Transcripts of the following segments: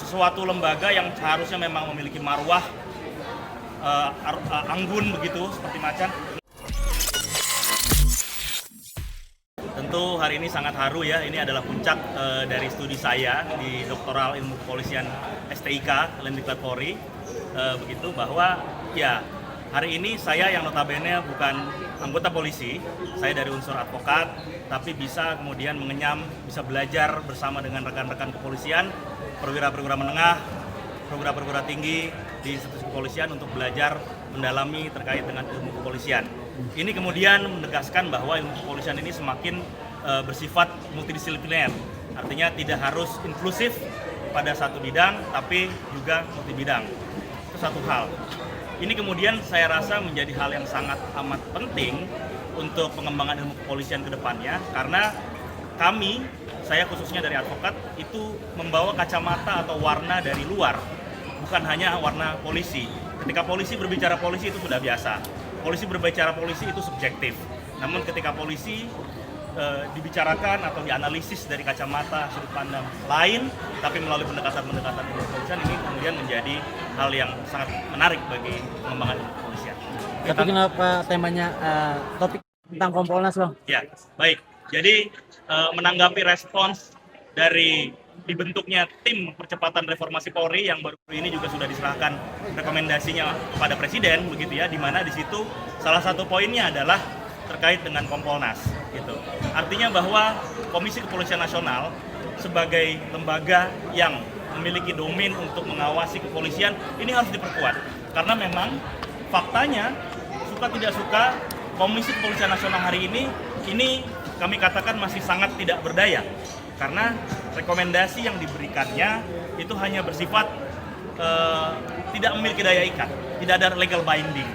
sesuatu lembaga yang seharusnya memang memiliki marwah anggun begitu seperti macan. Tentu hari ini sangat haru ya, ini adalah puncak dari studi saya di doktoral ilmu kepolisian STIK Lendiklat Polri, begitu bahwa ya hari ini saya yang notabene bukan anggota polisi, saya dari unsur advokat, tapi bisa kemudian mengenyam, bisa belajar bersama dengan rekan-rekan kepolisian, perwira-perwira menengah, perwira-perwira tinggi di institusi kepolisian untuk belajar mendalami terkait dengan ilmu kepolisian. Ini kemudian menegaskan bahwa ilmu kepolisian ini semakin bersifat multidisipliner, artinya tidak harus inklusif pada satu bidang, tapi juga multi bidang. Itu satu hal. Ini kemudian saya rasa menjadi hal yang sangat amat penting untuk pengembangan ilmu kepolisian ke depannya, karena kami, saya khususnya dari advokat, itu membawa kacamata atau warna dari luar, bukan hanya warna polisi. Ketika polisi berbicara polisi itu sudah biasa. Polisi berbicara polisi itu subjektif. Namun ketika polisi dibicarakan atau dianalisis dari kacamata sudut pandang lain, tapi melalui pendekatan-pendekatan ilmu kepolisian, ini kemudian menjadi hal yang sangat menarik bagi pengembangan ilmu kepolisian. Tapi kenapa temanya topik tentang Kompolnas, Bang? Ya, baik. Jadi menanggapi respons dari dibentuknya tim percepatan reformasi Polri yang baru ini juga sudah diserahkan rekomendasinya kepada Presiden, begitu ya, di mana di situ salah satu poinnya adalah terkait dengan Kompolnas, gitu. Artinya bahwa Komisi Kepolisian Nasional sebagai lembaga yang memiliki domain untuk mengawasi kepolisian ini harus diperkuat, karena memang faktanya suka tidak suka Komisi Kepolisian Nasional hari ini kami katakan masih sangat tidak berdaya, karena rekomendasi yang diberikannya itu hanya bersifat tidak memiliki daya ikat, tidak ada legal binding.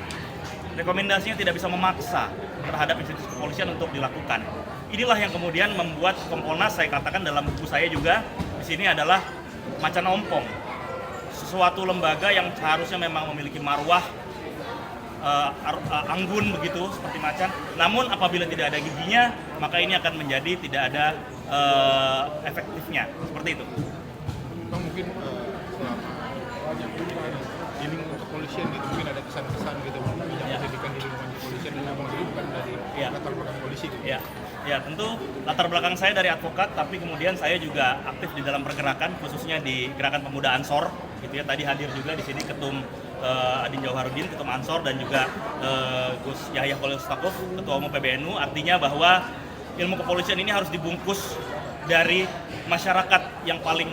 Rekomendasinya tidak bisa memaksa terhadap institusi kepolisian untuk dilakukan. Inilah yang kemudian membuat Kompolnas, saya katakan dalam buku saya juga, di sini adalah macan ompong. Sesuatu lembaga yang seharusnya memang memiliki marwah anggun begitu seperti macan. Namun apabila tidak ada giginya, maka ini akan menjadi tidak ada efektifnya, seperti itu. Bang, mungkin di lingkungan kepolisian gitu, mungkin ada kesan-kesan gitu, yang pendidikan di lingkungan kepolisian, dan abang sendiri bukan dari latar belakang polisi gitu. Ya, tentu latar belakang saya dari advokat, tapi kemudian saya juga aktif di dalam pergerakan, khususnya di gerakan pemuda Ansor, gitu ya. Tadi hadir juga di sini Ketum Adin Jauharudin, Ketum Ansor, dan juga Gus Yahya Khalil Stakuf, Ketua Umum PBNU. Artinya bahwa ilmu kepolisian ini harus dibungkus dari masyarakat yang paling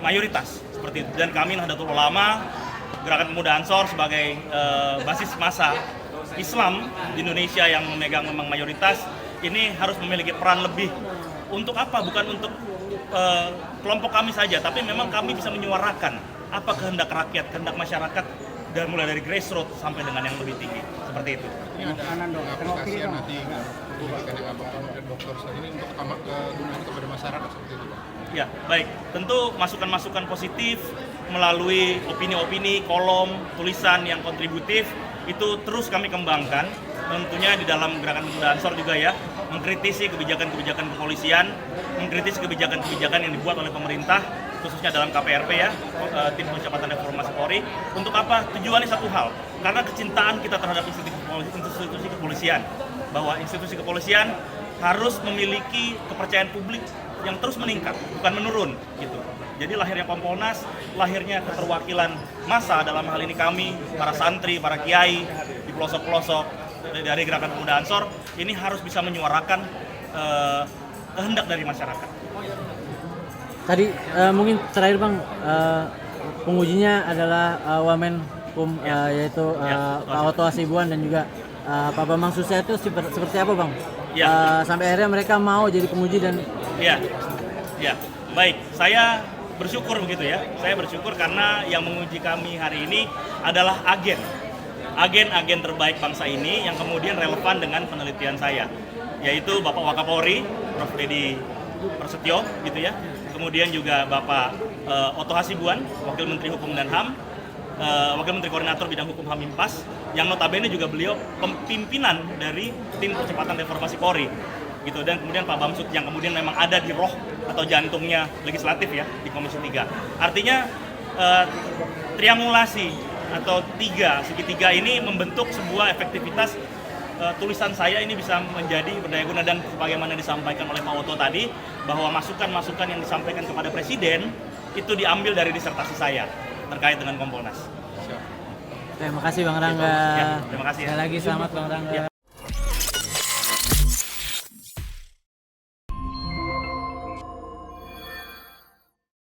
mayoritas seperti itu. Dan kami Nahdlatul Ulama, Gerakan Pemuda Ansor sebagai basis massa Islam di Indonesia yang memegang memang mayoritas, ini harus memiliki peran lebih. Untuk apa? Bukan untuk kelompok kami saja, tapi memang kami bisa menyuarakan apa kehendak rakyat, kehendak masyarakat, dan mulai dari grassroots sampai dengan yang lebih tinggi, seperti itu. Ini ada aplikasi nanti pendidikan yang abang dan dokter saat ini untuk kegunaan kepada masyarakat seperti itu, Pak. Ya, baik. Tentu masukan-masukan positif melalui opini-opini, kolom, tulisan yang kontributif itu terus kami kembangkan. Tentunya di dalam Gerakan Pemuda Ansor juga ya, mengkritisi kebijakan-kebijakan kepolisian, mengkritisi kebijakan-kebijakan yang dibuat oleh pemerintah, khususnya dalam KPRP ya, tim percepatan reformasi Polri. Untuk apa? Tujuannya satu hal, karena kecintaan kita terhadap institusi kepolisian, bahwa institusi kepolisian harus memiliki kepercayaan publik yang terus meningkat, bukan menurun, gitu. Jadi lahirnya Kompolnas, lahirnya keterwakilan massa, dalam hal ini kami, para santri, para kiai di pelosok-pelosok dari Gerakan Pemuda Ansor, ini harus bisa menyuarakan kehendak dari masyarakat. Tadi mungkin terakhir, Bang, pengujinya adalah Wamenkum, yaitu Pak Oto Hasibuan dan juga Pak Bambang Susatyo. Itu seperti apa, Bang? Sampai akhirnya mereka mau jadi penguji dan ya, baik. Saya bersyukur begitu ya. Saya bersyukur karena yang menguji kami hari ini adalah agen terbaik bangsa ini yang kemudian relevan dengan penelitian saya, yaitu Bapak Wakapolri, Prof. Dedi Prasetyo, gitu ya. Kemudian juga Bapak Oto Hasibuan, Wakil Menteri Hukum dan HAM, Wakil Menteri Koordinator Bidang Hukum Hamimpas, yang notabene juga beliau pimpinan dari tim percepatan reformasi Polri, gitu. Dan kemudian Pak Bamsud yang kemudian memang ada di roh atau jantungnya legislatif ya di Komisi 3. Artinya triangulasi atau segitiga ini membentuk sebuah efektivitas. Tulisan saya ini bisa menjadi berdaya guna, dan sebagaimana disampaikan oleh Pak Oto tadi, bahwa masukan-masukan yang disampaikan kepada Presiden itu diambil dari disertasi saya terkait dengan Kompolnas. Terima kasih Bang Rangga. Ya, terima kasih ya. Sekali lagi selamat Bang Rangga. Ya.